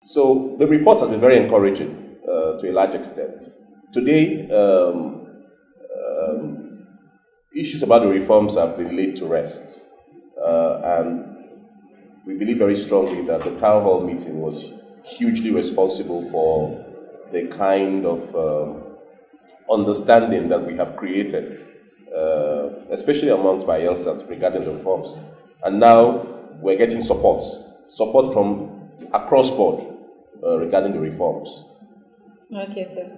So the report has been very encouraging to a large extent. Today, issues about the reforms have been laid to rest, and we believe very strongly that the town hall meeting was hugely responsible for the kind of understanding that we have created, especially amongst Bayelsans regarding the reforms. And now we're getting support from across board regarding the reforms. Okay, sir.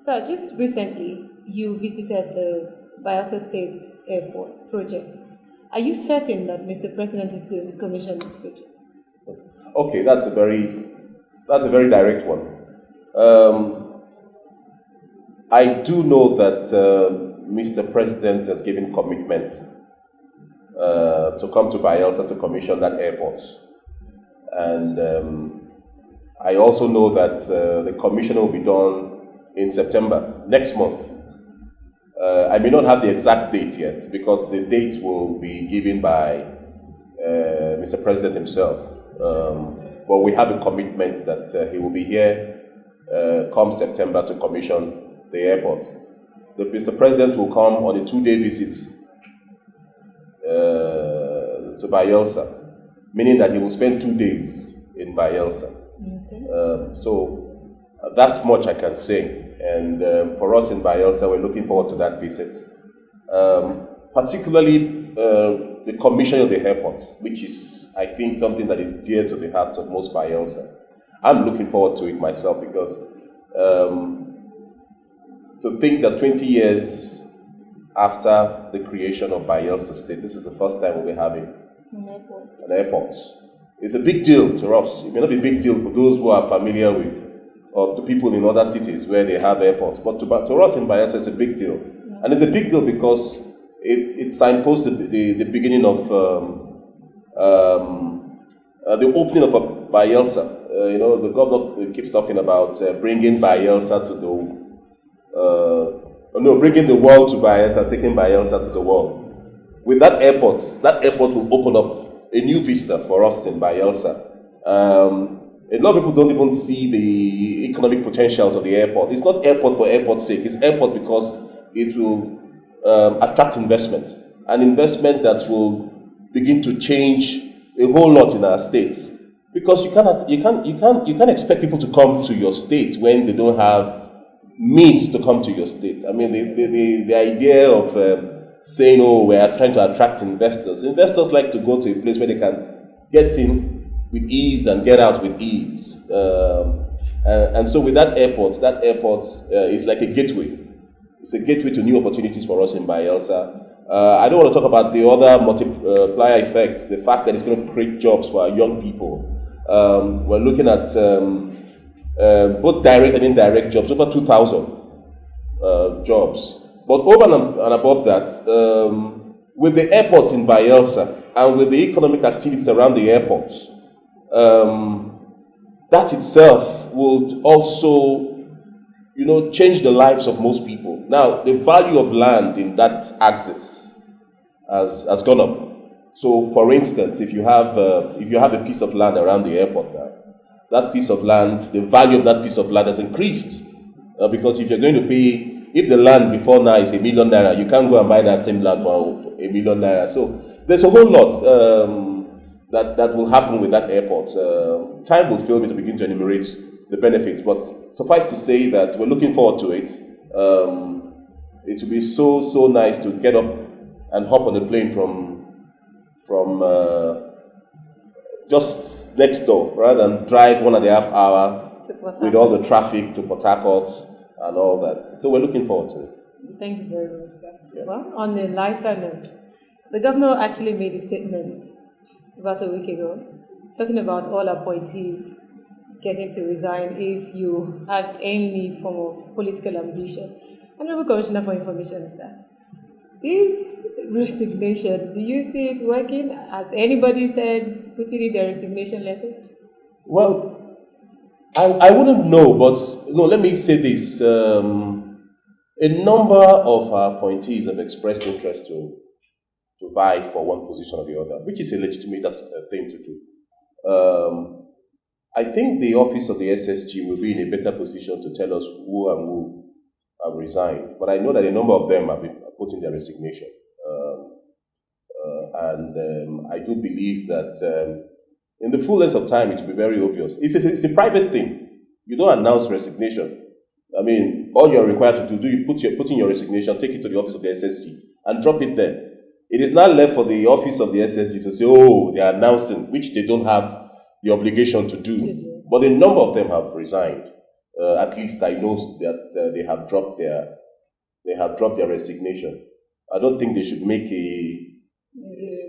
So just recently, you visited the Bayelsa State Airport project. Are you certain that Mr. President is going to commission this project? Okay, that's a very direct one. I do know that Mr. President has given commitment to come to Bayelsa to commission that airport. And I also know that the commission will be done in September, next month. I may not have the exact date yet because the dates will be given by Mr. President himself. But we have a commitment that he will be here come September to commission the airport. Mr. President will come on a 2-day visit to Bayelsa, meaning that he will spend 2 days in Bayelsa. Okay. So that much I can say. And for us in Bayelsa, we're looking forward to that visit. Particularly the commission of the airport, which is, I think, something that is dear to the hearts of most Bayelsans. I'm looking forward to it myself because to think that 20 years after the creation of Bayelsa State, this is the first time we'll be having an airport. It's a big deal to us. It may not be a big deal for those who are familiar with, or to people in other cities where they have airports, but to us in Bayelsa, it's a big deal. Yeah. And it's a big deal because it signposted the beginning of the opening of Bayelsa. The governor keeps talking about bringing Bayelsa to bringing the world to Bayelsa, taking Bayelsa to the world. With that airport will open up a new vista for us in Bayelsa. A lot of people don't even see the economic potentials of the airport. It's not airport for airport's sake. It's airport because it will attract investment, an investment that will begin to change a whole lot in our states. Because you can't expect people to come to your state when they don't have means to come to your state. I mean, the idea of saying, "Oh, we are trying to attract investors." Investors like to go to a place where they can get in with ease and get out with ease. And so with that airport is like a gateway. It's a gateway to new opportunities for us in Bayelsa. I don't want to talk about the other multiplier effects, the fact that it's going to create jobs for our young people. We're looking at both direct and indirect jobs, over 2,000 jobs. But over and above that, with the airport in Bayelsa and with the economic activities around the airport, that itself would also, change the lives of most people. Now, the value of land in that axis has gone up. So, for instance, if you have a piece of land around the airport now, that piece of land, the value of that piece of land has increased. Because if you're going to pay, if the land before now is ₦1 million, you can't go and buy that same land for ₦1 million. So, there's a whole lot that will happen with that airport. Time will fail me to begin to enumerate the benefits, but suffice to say that we're looking forward to it. It will be so nice to get up and hop on the plane from just next door, rather than drive 1.5 hours with all the traffic to Port Harcourt and all that. So we're looking forward to it. Thank you very much, sir. Yeah. Well, on a lighter note, the governor actually made a statement about a week ago, talking about all appointees getting to resign if you have any form of political ambition. Honorable Commissioner for Information, sir, this resignation, do you see it working? Has anybody said putting in their resignation letters? Well, I wouldn't know, but let me say this. A number of our appointees have expressed interest to vie for one position or the other, which is a legitimate thing to do. I think the office of the SSG will be in a better position to tell us who and who have resigned. But I know that a number of them have been putting their resignation. I do believe that in the fullness of time, it will be very obvious. It's a private thing. You don't announce resignation. I mean, all you're required to do, you put in your resignation, take it to the office of the SSG, and drop it there. It is not left for the office of the SSG to say, oh, they are announcing, which they don't have the obligation to do. But a number of them have resigned. At least I know that they have dropped their resignation. I don't think they should make a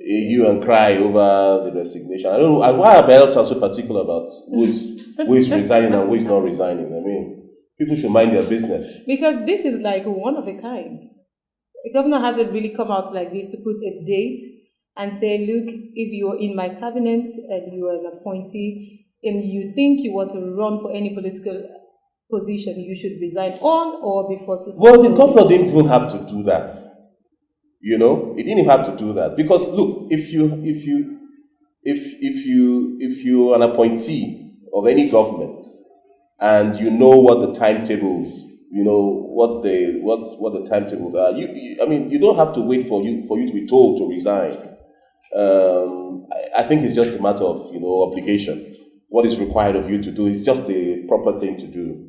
hue and cry over the resignation. I don't know why are Bayelsa so particular about who is resigning and who is not resigning. I mean, people should mind their business. Because this is like one of a kind. The governor hasn't really come out like this to put a date and say, look, if you're in my cabinet and you are an appointee and you think you want to run for any political position, you should resign on or before suspended. Well, the governor didn't even have to do that. You know, he didn't even have to do that because look, if you're an appointee of any government and you know what the timetables, you know what the timetables are. I mean, you don't have to wait for you to be told to resign. I think it's just a matter of obligation. What is required of you to do is just a proper thing to do.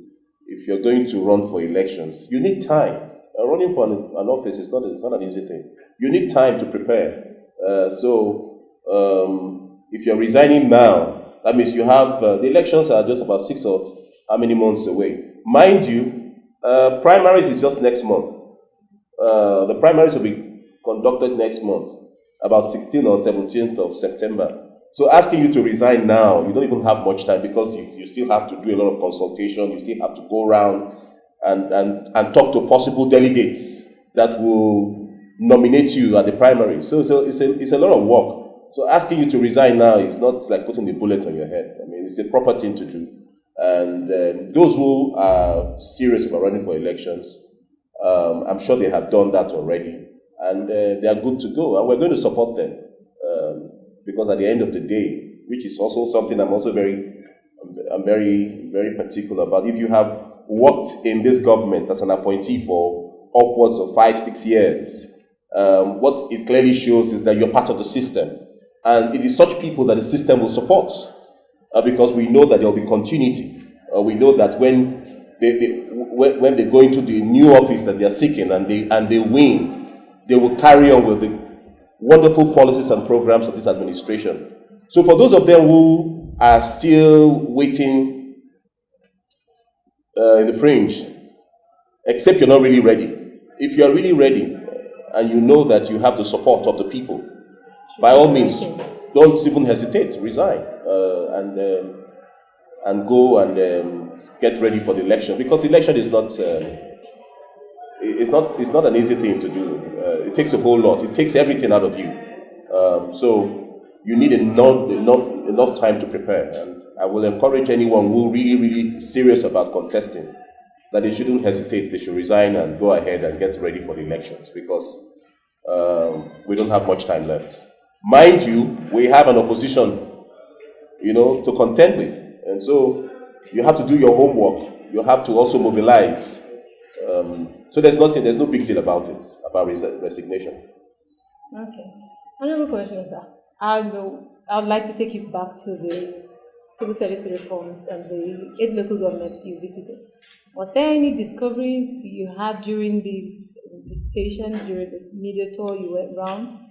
If you're going to run for elections, you need time. Running for an office is not an easy thing. You need time to prepare. If you're resigning now, that means you have the elections are just about 6 or how many months away. Mind you, primaries is just next month. The primaries will be conducted next month, about 16th or 17th of September. So asking you to resign now, you don't even have much time because you still have to do a lot of consultation. You still have to go around and talk to possible delegates that will nominate you at the primary. So it's a lot of work. So asking you to resign now is not like putting a bullet on your head. I mean, it's a proper thing to do. And those who are serious about running for elections, I'm sure they have done that already. And they are good to go. And we're going to support them. Because at the end of the day, which is also something I'm very, very particular about. If you have worked in this government as an appointee for upwards of 5-6 years, what it clearly shows is that you're part of the system. And it is such people that the system will support. Because we know that there will be continuity. We know that when they go into the new office that they are seeking and they win, they will carry on with the wonderful policies and programs of this administration. So for those of them who are still waiting in the fringe, except you're not really ready. If you are really ready and you know that you have the support of the people, by all means, don't even hesitate, resign and go and get ready for the election, because election is not it's not an easy thing to do. It takes a whole lot. It takes everything out of you. So you need enough time to prepare. And I will encourage anyone who really is serious about contesting that they shouldn't hesitate. They should resign and go ahead and get ready for the elections, because we don't have much time left. Mind you, we have an opposition, to contend with. And so you have to do your homework. You have to also mobilize. So there's no big deal about it, about resignation. Okay. Another question, sir. I'd like to take you back to the civil service reforms and the 8 local governments you visited. Was there any discoveries you had during these visitations, during this media tour you went around?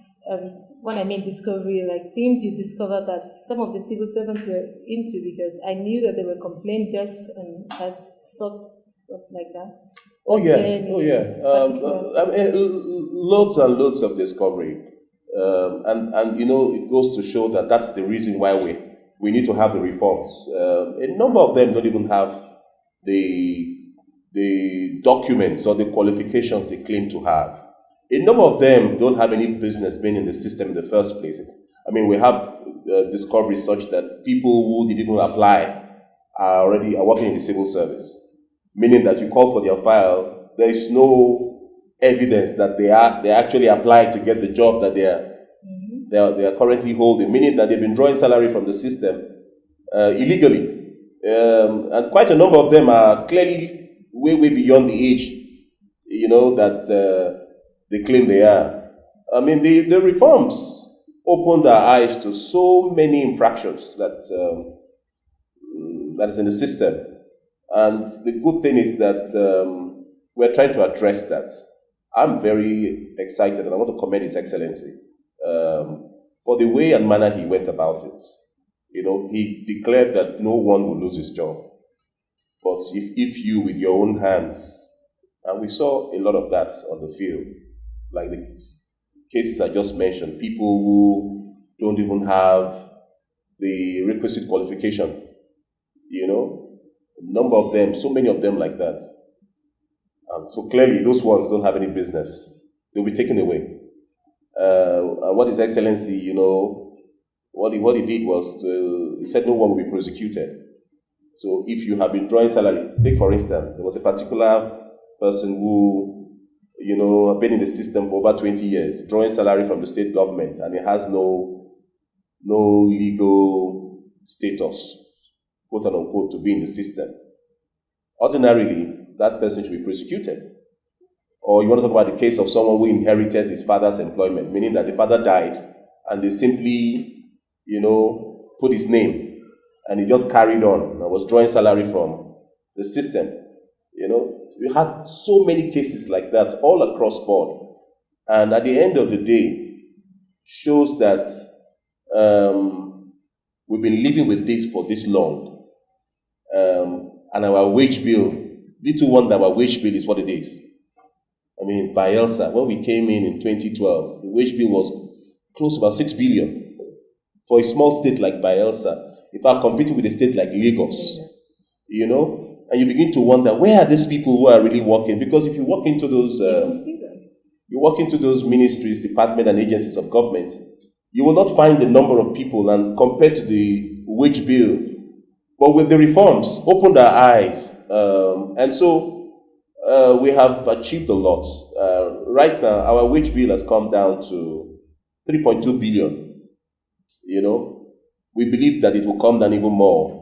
When I mean discovery, like things you discovered that some of the civil servants were into, because I knew that there were complaint desks and that sort of stuff like that. Oh yeah. Loads and loads of discovery, and it goes to show that that's the reason why we need to have the reforms. A number of them don't even have the documents or the qualifications they claim to have. A number of them don't have any business being in the system in the first place. I mean, we have discoveries such that people who didn't even apply are working in the civil service. Meaning that you call for their file, there is no evidence that they actually applied to get the job that they are currently holding. Meaning that they've been drawing salary from the system, illegally. And quite a number of them are clearly way, way beyond the age, that they claim they are. I mean, the reforms opened our eyes to so many infractions that is in the system. And the good thing is that we're trying to address that. I'm very excited, and I want to commend His Excellency for the way and manner he went about it. He declared that no one will lose his job. But if you, with your own hands, and we saw a lot of that on the field, like the cases I just mentioned, people who don't even have the requisite qualification, a number of them, so many of them like that. So clearly, those ones don't have any business. They'll be taken away. And what His Excellency, what he did was he said no one will be prosecuted. So if you have been drawing salary, take for instance, there was a particular person who, had been in the system for over 20 years, drawing salary from the state government, and he has no legal status, quote unquote, to be in the system. Ordinarily, that person should be prosecuted. Or you want to talk about the case of someone who inherited his father's employment, meaning that the father died and they simply, put his name and he just carried on and was drawing salary from the system. We had so many cases like that all across board. And at the end of the day, shows that we've been living with this for this long. And our wage bill, little wonder our wage bill is what it is. I mean, Bayelsa, when we came in 2012, the wage bill was close to about 6 billion. For a small state like Bayelsa, in fact, competing with a state like Lagos, and you begin to wonder, where are these people who are really working? Because if you walk into those, ministries, departments, and agencies of government, you will not find the number of people, and compared to the wage bill. But with the reforms, opened our eyes, and so we have achieved a lot. Right now, our wage bill has come down to 3.2 billion. We believe that it will come down even more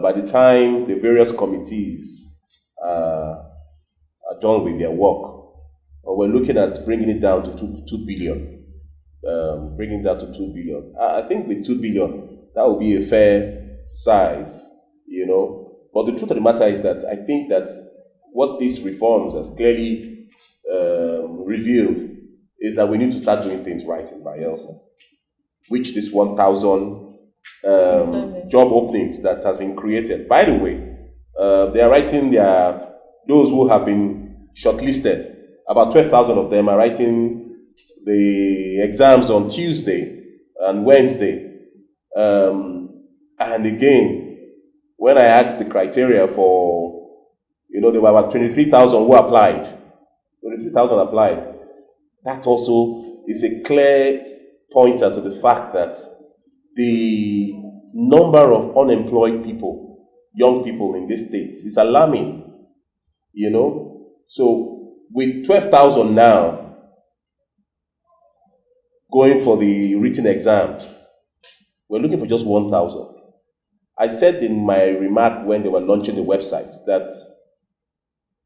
by the time the various committees are done with their work. We're looking at bringing it down to 2 billion. Bringing that to 2 billion. I think with 2 billion, that will be a fair size, But the truth of the matter is that I think that what these reforms has clearly revealed is that we need to start doing things right in Bayelsa, which this 1,000 job openings that has been created. By the way, they are writing those who have been shortlisted, about 12,000 of them are writing the exams on Tuesday and Wednesday. And again, when I asked the criteria for, there were about 23,000 who applied. 23,000 applied. That also is a clear pointer to the fact that the number of unemployed people, young people in this state, is alarming. So with 12,000 now going for the written exams, we're looking for just 1,000. I said in my remark when they were launching the website that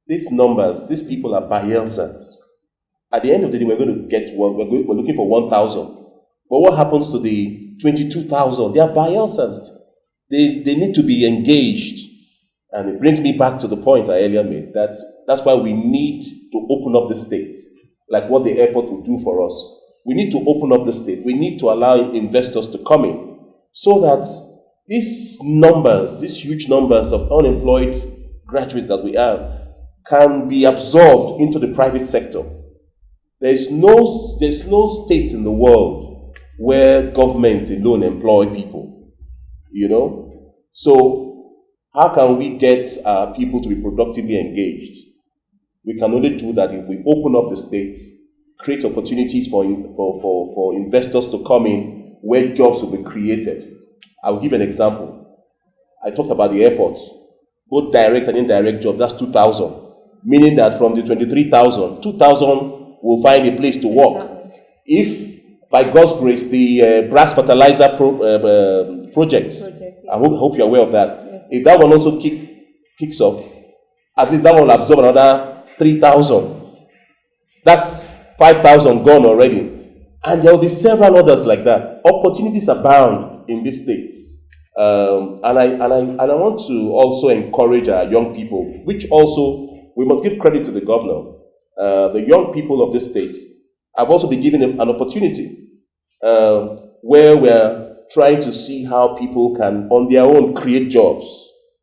these numbers, these people are Bayelsans. At the end of the day, we're looking for 1,000. But what happens to the 22,000? They are Bayelsans. They need to be engaged. And it brings me back to the point I earlier made. That's why we need to open up the states, like what the airport will do for us. We need to open up the state. We need to allow investors to come in so that these numbers, these huge numbers of unemployed graduates that we have, can be absorbed into the private sector. There's no state in the world where government alone employ people, So how can we get people to be productively engaged? We can only do that if we open up the states, create opportunities for investors to come in where jobs will be created. I'll give an example. I talked about the airport. Both direct and indirect jobs, that's 2,000. Meaning that from the 23,000, 2,000 will find a place to work. If, by God's grace, the brass fertilizer project. Yeah. I hope you're aware of that. Yes. If that one also kicks off, at least that one will absorb another 3,000. That's 5,000 gone already. And there will be several others like that. Opportunities abound in these states. And I want to also encourage our young people, which also we must give credit to the governor. The young people of these states have also been given an opportunity where we're trying to see how people can, on their own, create jobs.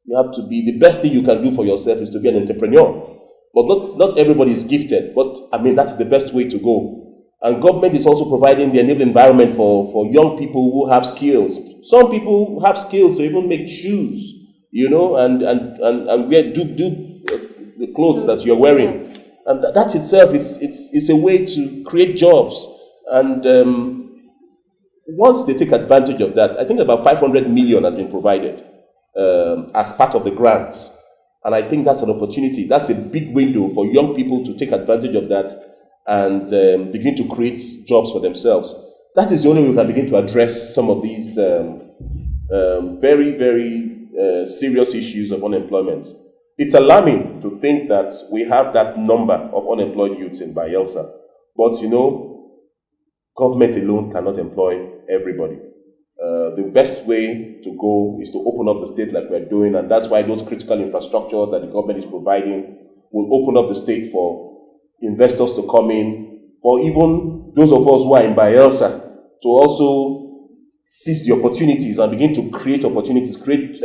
You have to be, the best thing you can do for yourself is to be an entrepreneur. But not everybody is gifted, but I mean, that's the best way to go. And government is also providing the enabling environment for young people who have skills. Some people have skills to even make shoes, you know, and wear, do the clothes that you're wearing. And that itself is a way to create jobs. And once they take advantage of that, I think about 500 million has been provided as part of the grant. And I think that's an opportunity. That's a big window for young people to take advantage of that and begin to create jobs for themselves. That is the only way we can begin to address some of these very, very serious issues of unemployment. It's alarming to think that we have that number of unemployed youths in Bayelsa. But, you know, government alone cannot employ everybody. The best way to go is to open up the state like we're doing, and that's why those critical infrastructure that the government is providing will open up the state for investors to come in, for even those of us who are in Bayelsa to also seize the opportunities and begin to create opportunities, create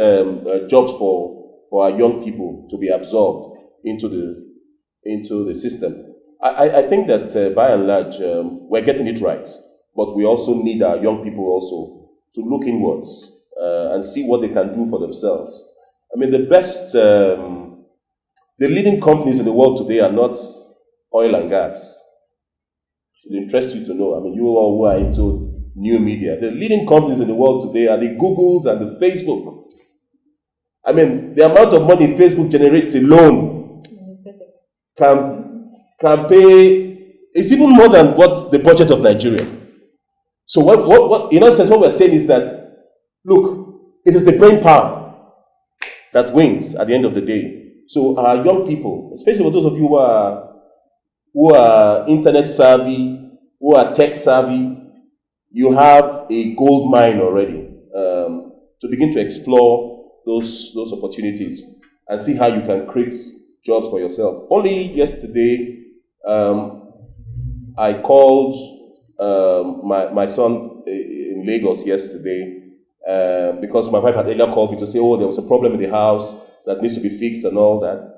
jobs for our young people to be absorbed into the system. I think that by and large, we're getting it right, but we also need our young people also to look inwards and see what they can do for themselves. I mean, the leading companies in the world today are not oil and gas. It will interest you to know. I mean, you all who are into new media, the leading companies in the world today are the Googles and the Facebook. I mean, the amount of money Facebook generates alone can pay, it's even more than what the budget of Nigeria. So what in essence, what we're saying is that, look, it is the brain power that wins at the end of the day. So our young people, especially for those of you who are internet savvy, who are tech savvy, you have a gold mine already to begin to explore those opportunities and see how you can create jobs for yourself. Only yesterday, I called my son in Lagos yesterday because my wife had earlier called me to say, oh, there was a problem in the house that needs to be fixed and all that.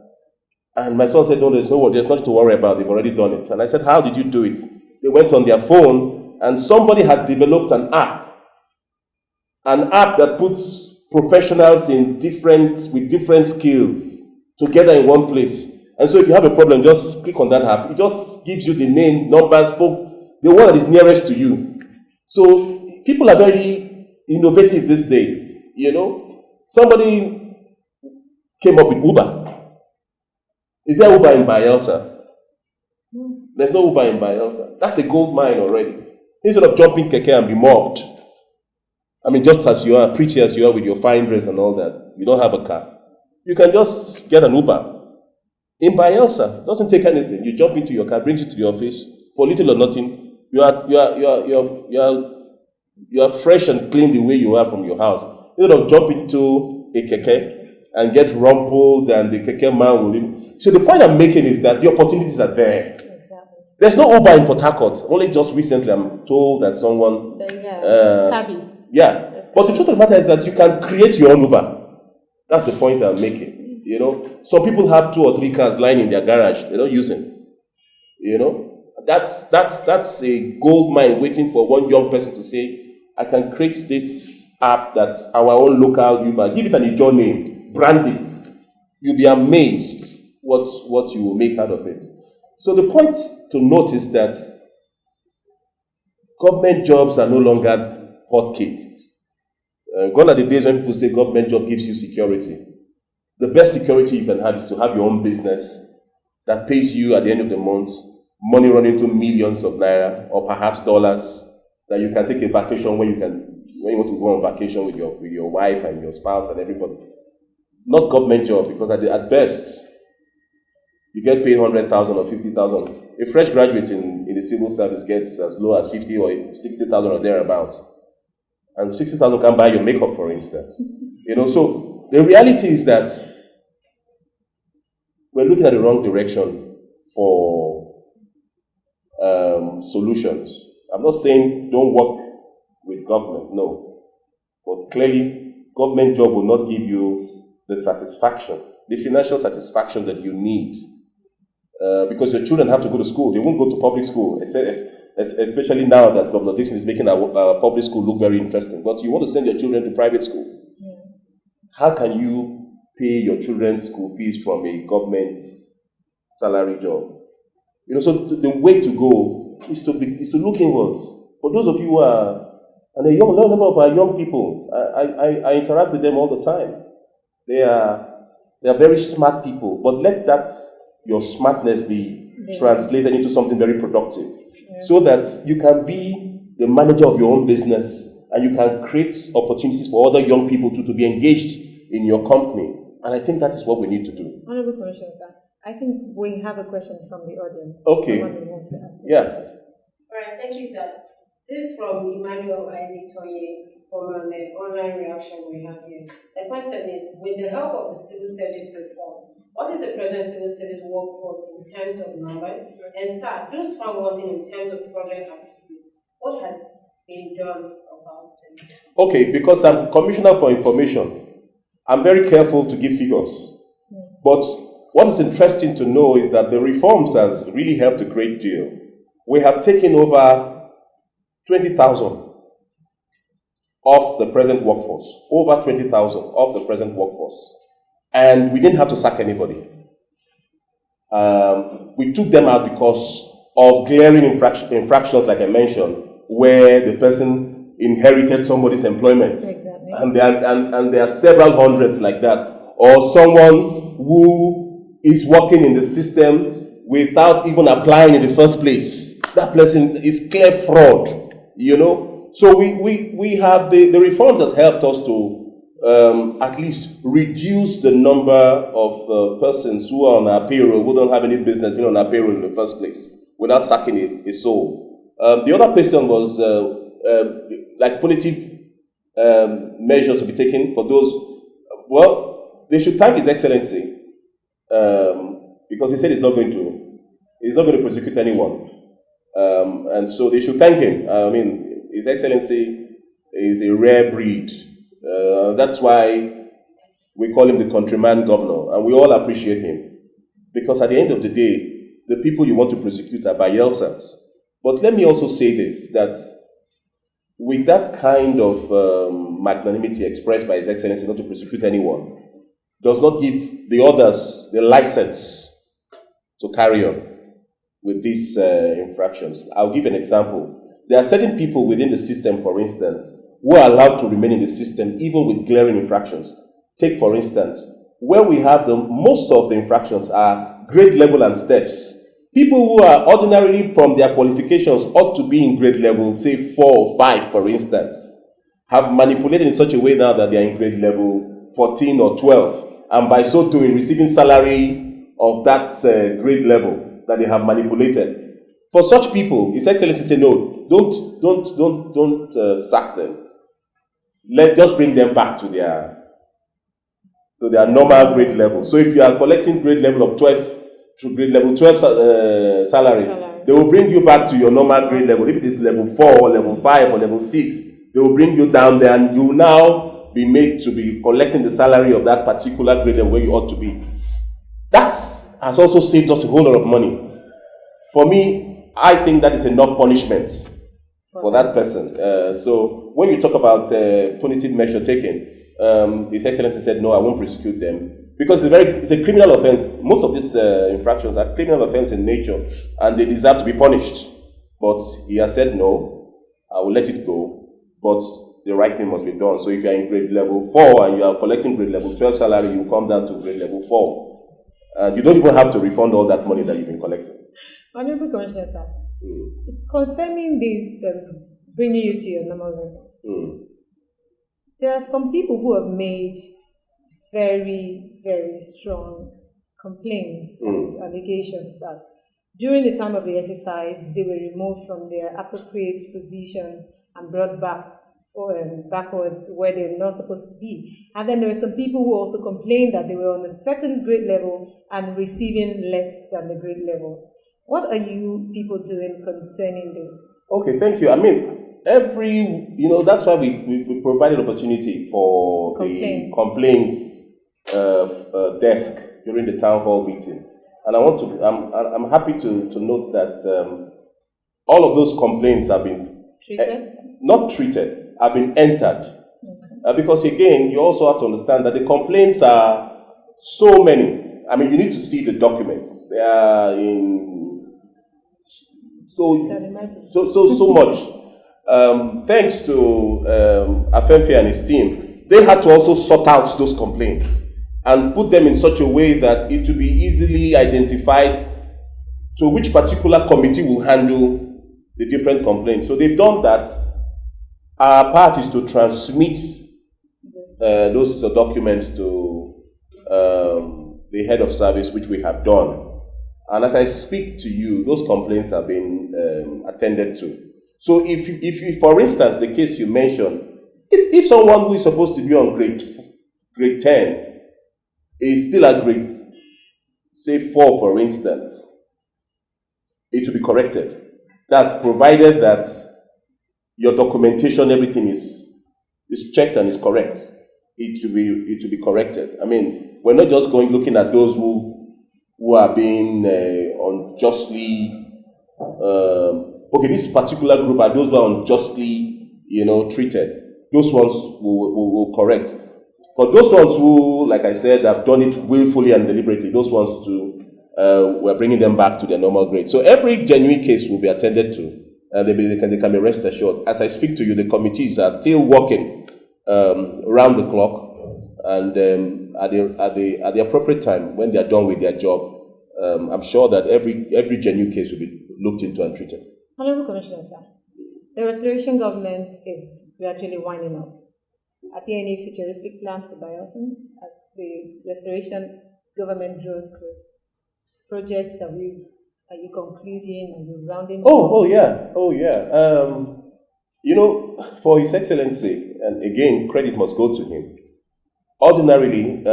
And my son said, no, there's nothing to worry about. They've already done it. And I said, how did you do it? They went on their phone and somebody had developed an app that puts professionals with different skills together in one place. And so if you have a problem, just click on that app. It just gives you the name, numbers, phone, the one that is nearest to you. So people are very innovative these days, you know. Somebody came up with Uber. Is there Uber in Bayelsa? There's no Uber in Bayelsa. That's a gold mine already. Instead of jumping keke and be mobbed, I mean, just as you are, pretty as you are with your fine dress and all that, you don't have a car. You can just get an Uber. In Bayelsa, it doesn't take anything. You jump into your car, brings you to the office for little or nothing. You are fresh and clean the way you are from your house. Instead of jumping into a keke and get rumpled and the keke man will leave. So the point I'm making is that the opportunities are there. Exactly. There's no Uber in Port Harcourt. Only just recently I'm told that someone... Tabi. Yeah. But the truth of the matter is that you can create your own Uber. That's the point I'm making. You know, some people have 2 or 3 cars lying in their garage. They're not using. You know, that's a gold mine waiting for one young person to say, I can create this app that's our own local Uber. Give it an Ijo name, brand it. You'll be amazed what you will make out of it. So the point to note is that government jobs are no longer hot cake. Gone are the days when people say government job gives you security. The best security you can have is to have your own business that pays you at the end of the month, money running to millions of naira or perhaps dollars, that you can take a vacation where you can when you want to go on vacation with your wife and your spouse and everybody. Not government job, because at best, you get paid 100,000 or 50,000. A fresh graduate in the civil service gets as low as 50 or 60,000 or thereabout. And 60,000 can buy your makeup, for instance. So the reality is that we're looking at the wrong direction for solutions. I'm not saying don't work with government, no. But clearly, government job will not give you the satisfaction, the financial satisfaction that you need. Because your children have to go to school. They won't go to public school, especially now that Governor Dickson is making our public school look very interesting. But you want to send your children to private school. Yeah. How can you pay your children's school fees from a government salary job? So the way to go is to look inwards. For those of you who are, and a number of our young people, I interact with them all the time. They are very smart people, but let your smartness be translated into something very productive, so that you can be the manager of your own business and you can create opportunities for other young people to be engaged in your company. And I think that is what we need to do. Honorable Commissioner, sir, I think we have a question from the audience. Okay. Yeah. All right, thank you, sir. This is from Emmanuel Isaac Toye from an online reaction we have here. The question is, with the help of the civil service reform, what is the present civil service workforce in terms of numbers? And sir, those found wanting in terms of project activities, what has been done about them? Okay, because I'm Commissioner for Information, I'm very careful to give figures. But what is interesting to know is that the reforms has really helped a great deal. We have taken over 20,000 of the present workforce, over 20,000 of the present workforce. And we didn't have to sack anybody. We took them out because of glaring infractions, like I mentioned, where the person inherited somebody's employment. Exactly. And there are several hundreds like that. Or someone who is working in the system without even applying in the first place. That person is clear fraud, So we have the reforms has helped us to at least reduce the number of persons who are on our payroll, who don't have any business being on our payroll in the first place, without sacking a soul. The other question was like punitive measures to be taken for those. Well, they should thank His Excellency because he said he's not going to prosecute anyone, and so they should thank him. I mean, His Excellency is a rare breed. That's why we call him the countryman governor, and we all appreciate him. Because at the end of the day, the people you want to prosecute are Bayelsans. But let me also say this, that with that kind of magnanimity expressed by His Excellency not to prosecute anyone, does not give the others the license to carry on with these infractions. I'll give an example. There are certain people within the system, for instance, who are allowed to remain in the system even with glaring infractions. Take, for instance, where we have most of the infractions are grade level and steps. People who are ordinarily from their qualifications ought to be in grade level, say 4 or 5, for instance, have manipulated in such a way now that they are in grade level 14 or 12, and by so doing receiving salary of that grade level that they have manipulated. For such people, His Excellency said, no, don't sack them. Just bring them back to their normal grade level. So if you are collecting grade level of 12 to grade level 12 salary, they will bring you back to your normal grade level. If it is level 4 or level 5 or level 6, they will bring you down there, and you will now be made to be collecting the salary of that particular grade level where you ought to be. That has also saved us a whole lot of money. For me, I think that is enough punishment for that person. So when you talk about punitive measure taken, His Excellency said, no, I won't prosecute them. Because it's a criminal offense. Most of these infractions are criminal offense in nature, and they deserve to be punished. But he has said, no, I will let it go, but the right thing must be done. So if you are in grade level 4 and you are collecting grade level 12 salary, you come down to grade level 4. And you don't even have to refund all that money that you've been collecting. Honorable Commissioner, sir, concerning this bringing you to your normal level, there are some people who have made very, very strong complaints and allegations that during the time of the exercise, they were removed from their appropriate positions and brought back backwards where they're not supposed to be. And then there were some people who also complained that they were on a certain grade level and receiving less than the grade levels. What are you people doing concerning this? Okay, thank you. I mean, that's why we provided opportunity for the complaints desk during the town hall meeting. And I'm happy to note that all of those complaints have been treated? Not treated, have been entered. Okay. Because again, you also have to understand that the complaints are so many. I mean, you need to see the documents. They are in so much. Thanks to Afenfe and his team, they had to also sort out those complaints and put them in such a way that it will be easily identified to which particular committee will handle the different complaints. So they've done that. Our part is to transmit those documents to the head of service, which we have done. And as I speak to you, those complaints have been attended to. So if for instance, the case you mentioned, if someone who is supposed to be on grade 10 is still at grade, say 4, for instance, it will be corrected. That's provided that your documentation, everything is checked and is correct. It will be corrected. I mean, we're not just looking at those who are being unjustly. Okay, this particular group are those who are unjustly, treated. Those ones will correct. But those ones who, like I said, have done it willfully and deliberately, those ones too, we're bringing them back to their normal grade. So every genuine case will be attended to. They can be rest assured. As I speak to you, the committees are still working round the clock, and at the appropriate time, when they are done with their job, I'm sure that every genuine case will be looked into and treated. Honorable Commissioner, sir, the restoration government is gradually winding up. Are there any futuristic plans for Bayelsans as the restoration government draws close? Projects are you concluding? Are you rounding up? Oh yeah. For His Excellency, and again, credit must go to him. Ordinarily,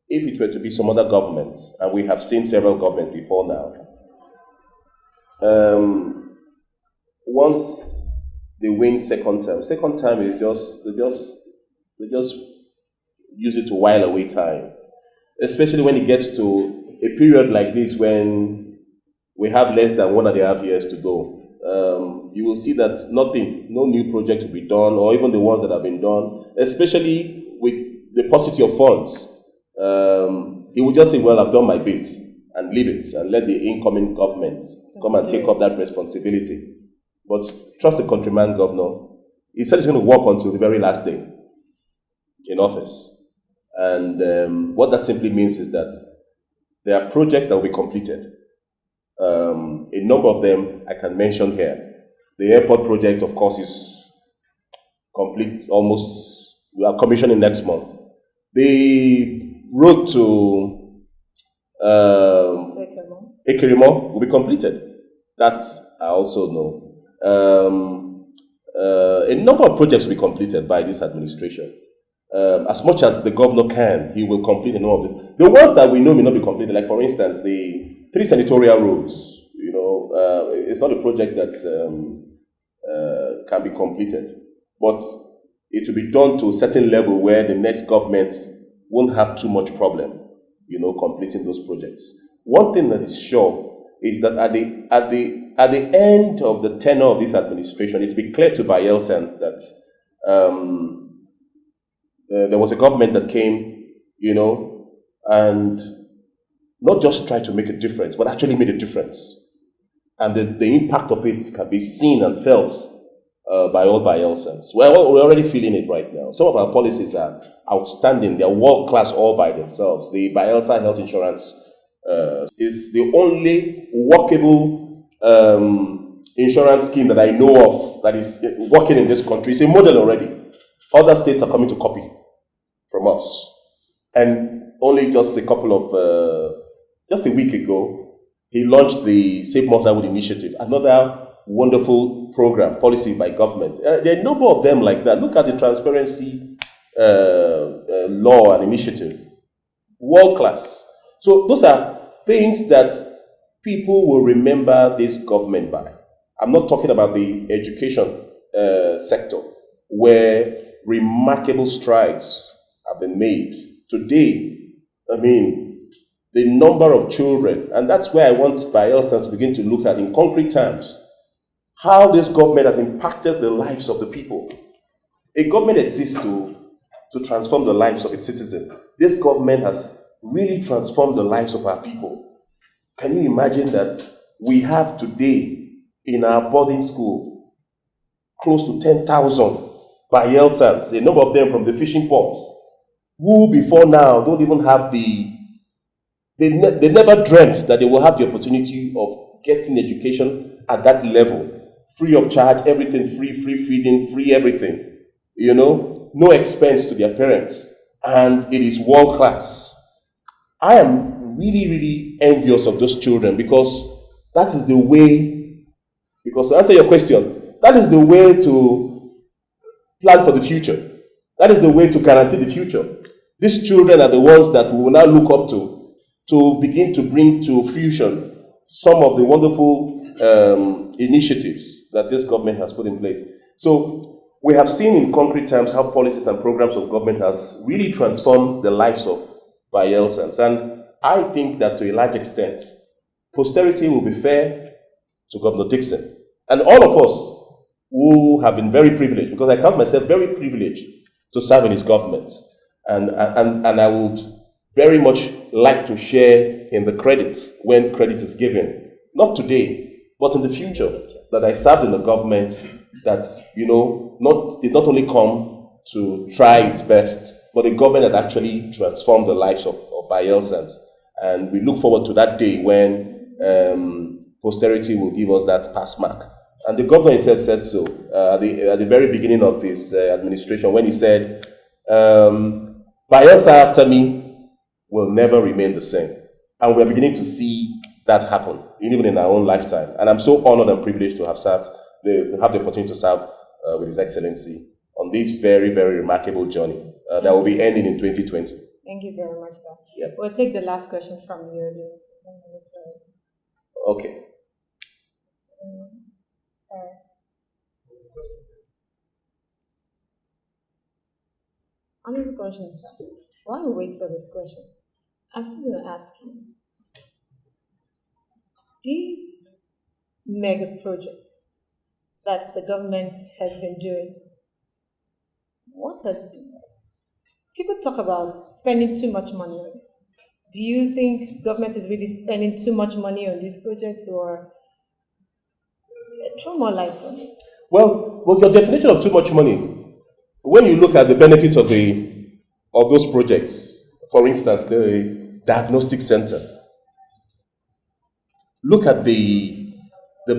if it were to be some other government, and we have seen several governments before now, once they win second term is they just use it to while away time, especially when it gets to a period like this when we have less than 1.5 years to go. You will see that no new project will be done, or even the ones that have been done, especially with the paucity of funds. He will just say, well, I've done my bit, and leave it, and let the incoming government come and take up that responsibility. But trust the countryman governor. He said he's going to work until the very last day in office. And what that simply means is that there are projects that will be completed. A number of them I can mention here. The airport project, of course, is complete almost. We are commissioning next month. The road to Ekirimo will be completed. That I also know. A number of projects will be completed by this administration. As much as the governor can, he will complete a number of them. The ones that we know may not be completed, like for instance, the 3 senatorial roads. It's not a project that can be completed, but it will be done to a certain level where the next government won't have too much problem, completing those projects. One thing that is sure is that at the end of the tenure of this administration, it will be clear to Bayelsa that there was a government that came, and not just tried to make a difference, but actually made a difference. And the impact of it can be seen and felt by all Bayelsans. We're already feeling it right now. Some of our policies are outstanding. They're world-class all by themselves. The Bayelsa Health Insurance is the only workable insurance scheme that I know of that is working in this country. It's a model already. Other states are coming to copy from us. And only just a just a week ago, he launched the Safe Motherhood Initiative, another wonderful program, policy by government. There are a number of them like that. Look at the transparency law and initiative, world class. So those are things that people will remember this government by. I'm not talking about the education sector, where remarkable strides have been made. Today, the number of children, and that's where I want Bayelsans to begin to look at in concrete terms, how this government has impacted the lives of the people. A government exists to transform the lives of its citizens. This government has really transformed the lives of our people. Can you imagine that we have today in our boarding school close to 10,000 Bayelsans, a number of them from the fishing ports, who before now don't even have they never dreamt that they will have the opportunity of getting education at that level, free of charge, everything free feeding, free everything, no expense to their parents, and it is world class. I am really, really envious of those children because that is the way, because to answer your question, that is the way to plan for the future. That is the way to guarantee the future. These children are the ones that we will now look up to begin to bring to fruition some of the wonderful initiatives that this government has put in place. So we have seen in concrete terms how policies and programs of government has really transformed the lives of Bayelsans. And I think that to a large extent, posterity will be fair to Governor Dickson. And all of us who have been very privileged, because I count myself very privileged to serve in his government. And I would very much like to share in the credit when credit is given. Not today, but in the future, that I served in a government that, did not only come to try its best, but a government that actually transformed the lives of Bayelsans. And we look forward to that day when posterity will give us that pass mark. And the governor himself said so at the very beginning of his administration, when he said, Bayelsa after me will never remain the same. And we're beginning to see that happen, even in our own lifetime. And I'm so honored and privileged to have the opportunity to serve with His Excellency on this very, very remarkable journey that will be ending in 2020. Thank you very much, sir. Yep. We'll take the last question from the audience. Okay. Another question, sir. While we wait for this question, I'm still going to ask you. These mega projects that the government has been doing, people talk about spending too much money on it. Do you think government is really spending too much money on these projects, or throw more lights on this? Well, your definition of too much money, when you look at the benefits of those projects, for instance, the diagnostic center, look at the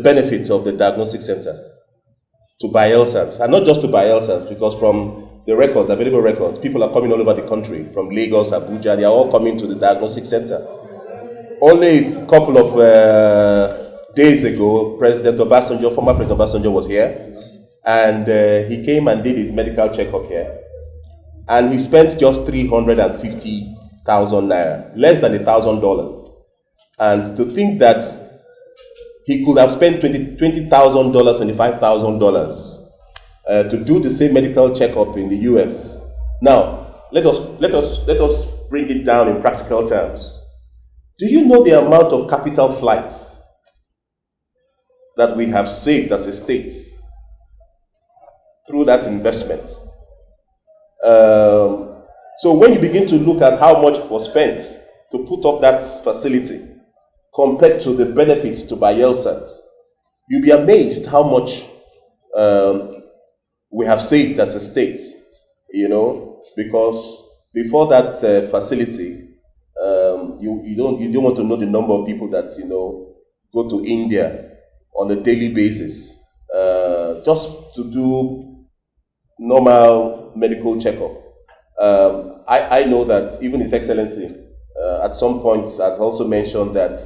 benefits of the diagnostic center to Bayelsans, and not just to Bayelsans, because from the records, available records, people are coming all over the country, from Lagos, Abuja, they are all coming to the diagnostic center. Only a couple of days ago, former President Obasanjo was here, and he came and did his medical checkup here, and he spent just 350,000 naira, less than $1,000. And to think that he could have spent $20,000, $25,000 to do the same medical checkup in the US. Now, let us bring it down in practical terms. Do you know the amount of capital flights that we have saved as a state through that investment? So when you begin to look at how much was spent to put up that facility compared to the benefits to Bayelsans, you'll be amazed how much we have saved as a state, because before that facility, you don't want to know the number of people that go to India on a daily basis just to do normal medical checkup. I know that even His Excellency at some points has also mentioned that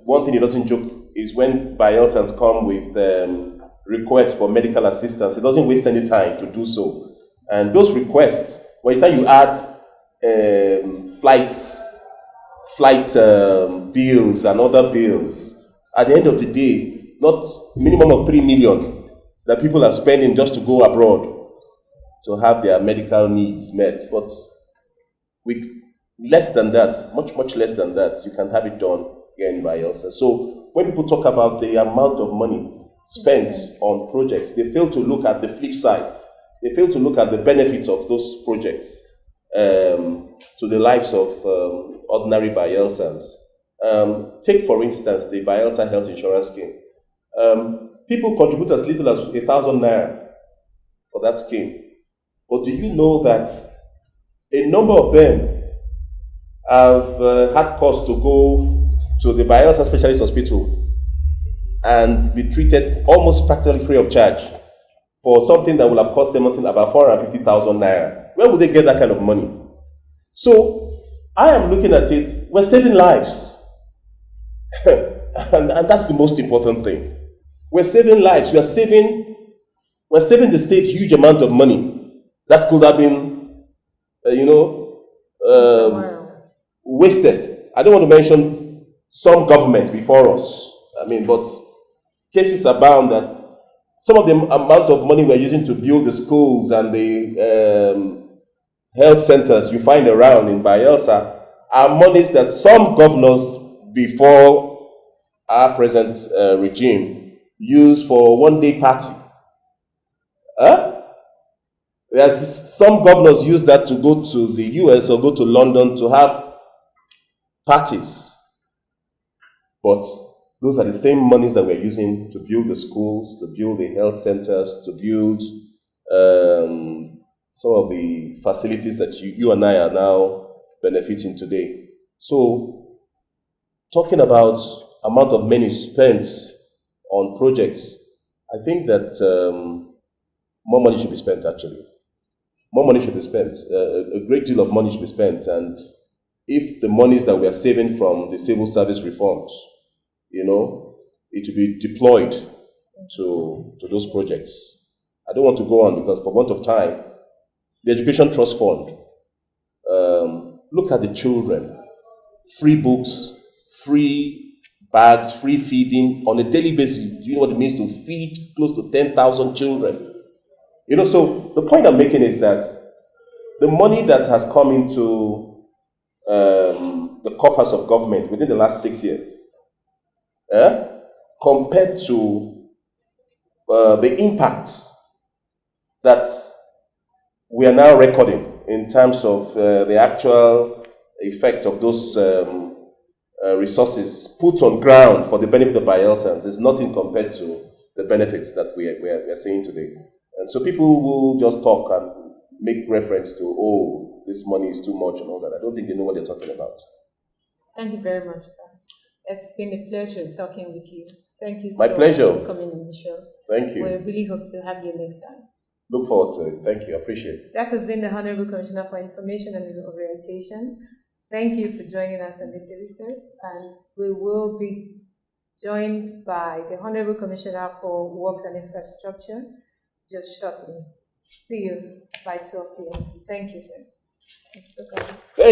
one thing he doesn't joke is when Bayelsans come with requests for medical assistance, he doesn't waste any time to do so. And those requests, by the time you add flight bills and other bills, at the end of the day, not minimum of 3 million that people are spending just to go abroad to have their medical needs met. But with less than that, much less than that, you can have it done here in Bayelsa. So when people talk about the amount of money spent on projects, they fail to look at the flip side. They fail to look at the benefits of those projects to the lives of ordinary Bayelsans. Take, for instance, the Bayelsa Health Insurance Scheme. People contribute as little as 1,000 naira for that scheme. But do you know that a number of them have had cause to go to the Bayelsa Specialist Hospital and be treated almost practically free of charge for something that will have cost them something about 450,000 naira? Where would they get that kind of money? So I am looking at it, we're saving lives. and that's the most important thing. We're saving lives. We're saving the state huge amount of money that could have been, wasted. I don't want to mention some governments before us. But cases abound that some of the amount of money we're using to build the schools and the health centers you find around in Bayelsa are monies that some governors before our present regime used for one-day party. There's some governors use that to go to the US or go to London to have parties. But those are the same monies that we're using to build the schools, to build the health centers, to build some of the facilities that you and I are now benefiting today. So, talking about amount of money spent on projects, I think that more money should be spent, actually. More money should be spent. A great deal of money should be spent. And if the monies that we are saving from the civil service reforms, it will be deployed to those projects. I don't want to go on because for want of time, the Education Trust Fund, look at the children. Free books, free bags, free feeding on a daily basis. Do you know what it means to feed close to 10,000 children? So the point I'm making is that the money that has come into the coffers of government within the last 6 years, compared to the impact that we are now recording in terms of the actual effect of those resources put on ground for the benefit of Bayelsans is nothing compared to the benefits that we are seeing today. And so people will just talk and make reference to, this money is too much and all that. I don't think they know what they're talking about. Thank you very much, sir. It's been a pleasure talking with you. Thank you so My pleasure. much for coming on the show. Thank you. We really hope to have you next time. Look forward to it. Thank you. I appreciate it. That has been the Honorable Commissioner for Information and Orientation. Thank you for joining us on this episode. And we will be joined by the Honorable Commissioner for Works and Infrastructure just shortly. See you by 12 p.m. Thank you, sir.